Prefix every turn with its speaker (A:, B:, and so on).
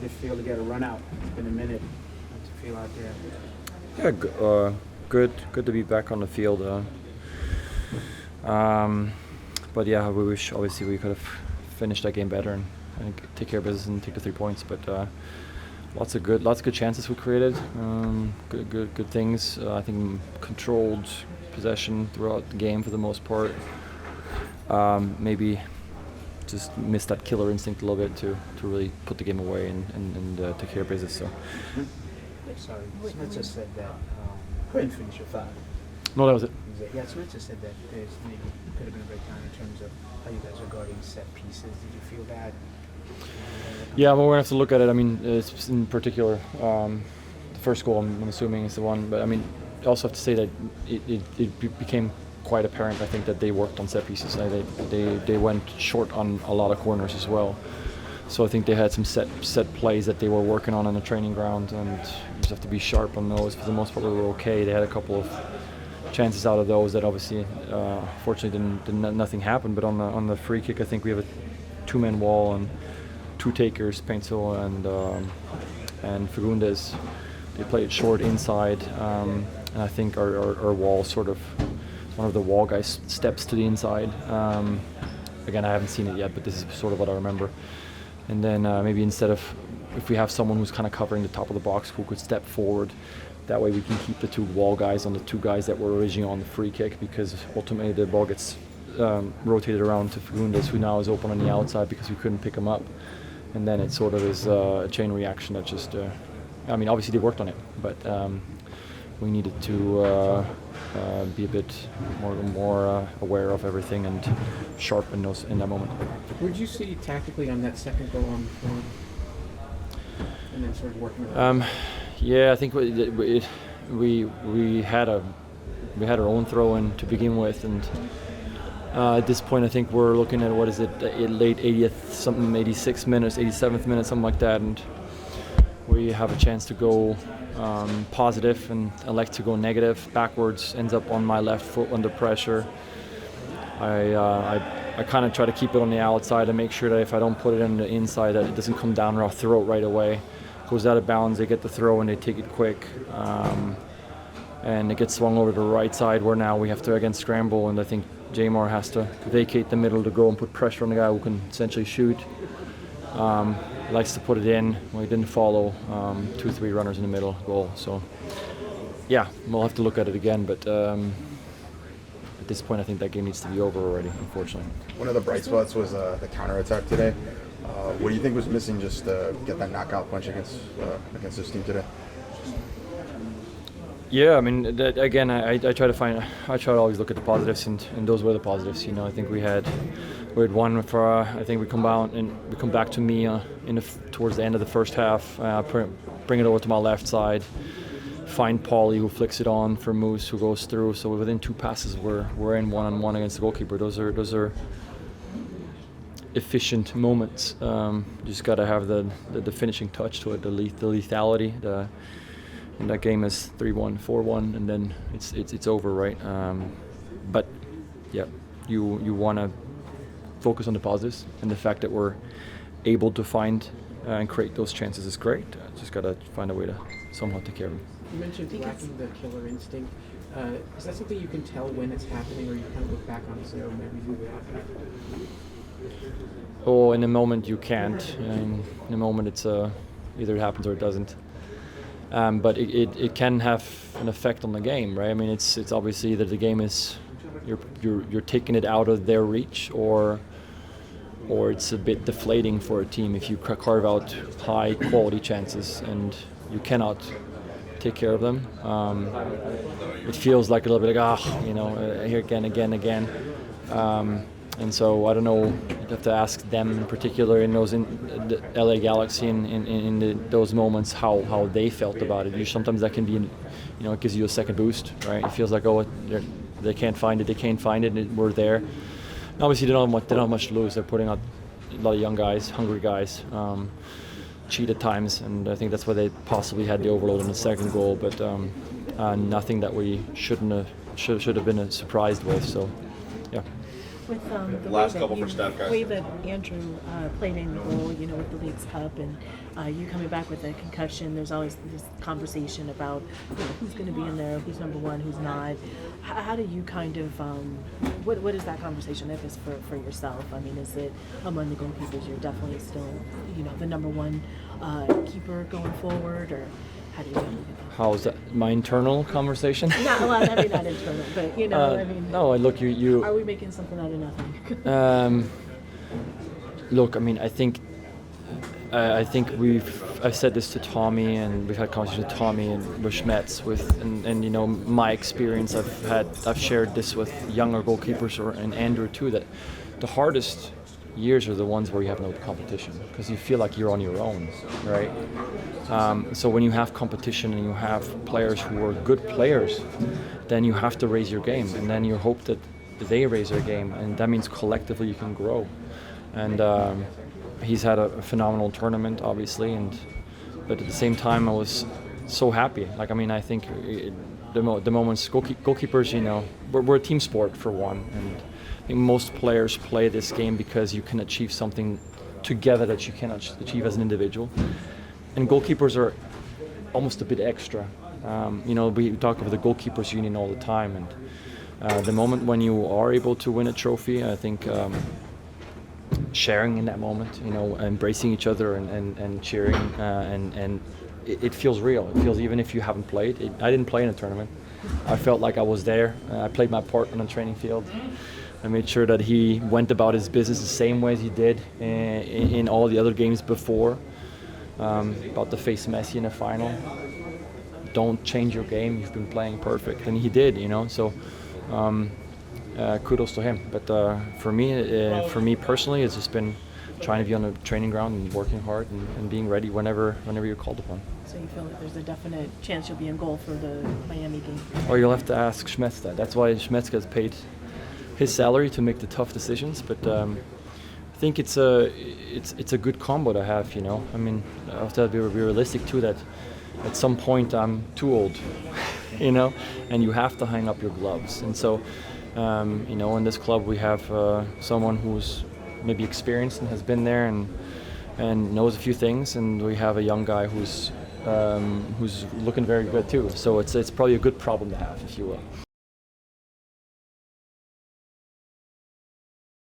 A: did it feel to get a run out? It's been a minute to feel out there.
B: Yeah, good to be back on the field. But yeah, we wish obviously we could have finished that game better and take care of business and take the 3 points. But lots of good chances we created. Good things. I think controlled possession throughout the game for the most part. Maybe just missed that killer instinct a little bit to really put the game away and take care of business. So.
A: Sorry, Smith just said that. Go ahead and finish your thought.
B: No, that was it.
A: Yeah, Smith just said that there's maybe could have been a breakdown in terms of how you guys are guarding set pieces. Did you feel that?
B: Yeah, well, we're gonna have to look at it. I mean, it's in particular, the first goal I'm assuming is the one, but I mean, you also have to say that it became quite apparent. I think that they worked on set pieces. They went short on a lot of corners as well. So I think they had some set plays that they were working on the training ground, and you just have to be sharp on those. For the most part, we were okay. They had a couple of chances out of those that obviously, fortunately, nothing happened. But on the free kick, I think we have a two-man wall and two takers, Pencil and Fagundes. They played short inside, and I think our wall sort of, one of the wall guys steps to the inside. Again, I haven't seen it yet, but this is sort of what I remember. And then maybe instead of, if we have someone who's kind of covering the top of the box who could step forward, that way we can keep the two wall guys on the two guys that were originally on the free kick, because ultimately the ball gets rotated around to Fagundes, who now is open on the outside because we couldn't pick him up. And then it sort of is a chain reaction that just, I mean, obviously they worked on it, but we needed to be a bit more aware of everything and sharp in that moment.
A: What did you see tactically on that second goal on the phone? And then sort of working
B: around? Yeah, I think we had our own throw in to begin with, and at this point I think we're looking at, what is it, late 80th, something, 86 minutes, 87th minute, something like that, and we have a chance to go positive and elect to go negative. Backwards, ends up on my left foot under pressure. I kind of try to keep it on the outside and make sure that if I don't put it on the inside, that it doesn't come down our throat right away. Goes out of bounds, they get the throw and they take it quick. And it gets swung over to the right side, where now we have to again scramble, and I think Jamar has to vacate the middle to go and put pressure on the guy who can essentially shoot. Likes to put it in. Well, he didn't follow 2-3 runners in the middle goal. So yeah, we'll have to look at it again, but at this point I think that game needs to be over already, unfortunately.
C: One of the bright spots was the counterattack today. What do you think was missing just to get that knockout punch against this team today?
B: Yeah, I mean, again, I try to always look at the positives, and those were the positives. You know, I think we had one for I think we come back to me towards the end of the first half, bring it over to my left side, find Paulie who flicks it on for Moose who goes through. So within two passes we're in one-on-one against the goalkeeper. Those are efficient moments. Just got to have the finishing touch to it, the lethality. And that game is 3-1, 4-1, and then it's over, right? But yeah, you want to focus on the positives, and the fact that we're able to find and create those chances is great. Just got to find a way to somehow take care of them.
A: You mentioned lacking the killer instinct. Is that something you can tell when it's happening, or you kind of look back on it and say, oh, maybe we happened?
B: Oh, in the moment you can't. In the moment it's either it happens or it doesn't. But it can have an effect on the game, right? I mean, it's obviously that the game is you're taking it out of their reach, or it's a bit deflating for a team if you carve out high quality chances and you cannot take care of them. It feels like a little bit like here again. And so I don't know. You'd have to ask them in particular in the LA Galaxy in those moments how they felt about it. Sometimes that can be, it gives you a second boost, right? It feels like they can't find it, and we're there. And obviously they don't have much to lose. They're putting out a lot of young guys, hungry guys, cheat at times, and I think that's why they possibly had the overload in the second goal. But nothing that we should have been surprised with. So yeah.
D: With the
E: last couple for Steph, guys.
D: way that Andrew played in goal, with the League's Cup, and You coming back with a concussion, there's always this conversation about who's going to be in there, who's number one, who's not. How do you kind of, what is that conversation if it's for yourself? I mean, is it among the goalkeepers you're definitely still, the number one keeper going forward, or how do you handle it?
B: How is that? My internal conversation?
D: Maybe not internal, but I mean.
B: No, look, you.
D: Are we making something out of nothing?
B: Look, I mean, I think I've said this to Tommy, and we've had conversations with Tommy and with Schmetz, and my experience. I've shared this with younger goalkeepers and Andrew too, that the hardest years are the ones where you have no competition, because you feel like you're on your own, right? So when you have competition and you have players who are good players, then you have to raise your game, and then you hope that they raise their game, and that means collectively you can grow. And he's had a phenomenal tournament, obviously, but at the same time I was so happy. Like, I mean, I think the moments goalkeepers, we're a team sport for one, and I think most players play this game because you can achieve something together that you cannot achieve as an individual. And goalkeepers are almost a bit extra. We talk about the goalkeepers union all the time, and the moment when you are able to win a trophy, I think sharing in that moment, embracing each other and cheering, and it feels real. It feels, even if you haven't played. I didn't play in a tournament. I felt like I was there. I played my part on the training field. I made sure that he went about his business the same way as he did in all the other games before. About to face Messi in a final. Don't change your game. You've been playing perfect, and he did. So kudos to him. But for me personally, it's just been trying to be on the training ground and working hard and being ready whenever you're called upon.
D: So you feel like there's a definite chance you'll be in goal for the Miami game?
B: Or you'll have to ask Schmetz that. That's why Schmetz gets paid his salary to make the tough decisions. But I think it's a good combo to have. I mean, I have to be realistic too, that at some point I'm too old, and you have to hang up your gloves. And so, in this club we have someone who's maybe experienced and has been there and knows a few things, and we have a young guy who's looking very good too. So it's probably a good problem to have, if you will.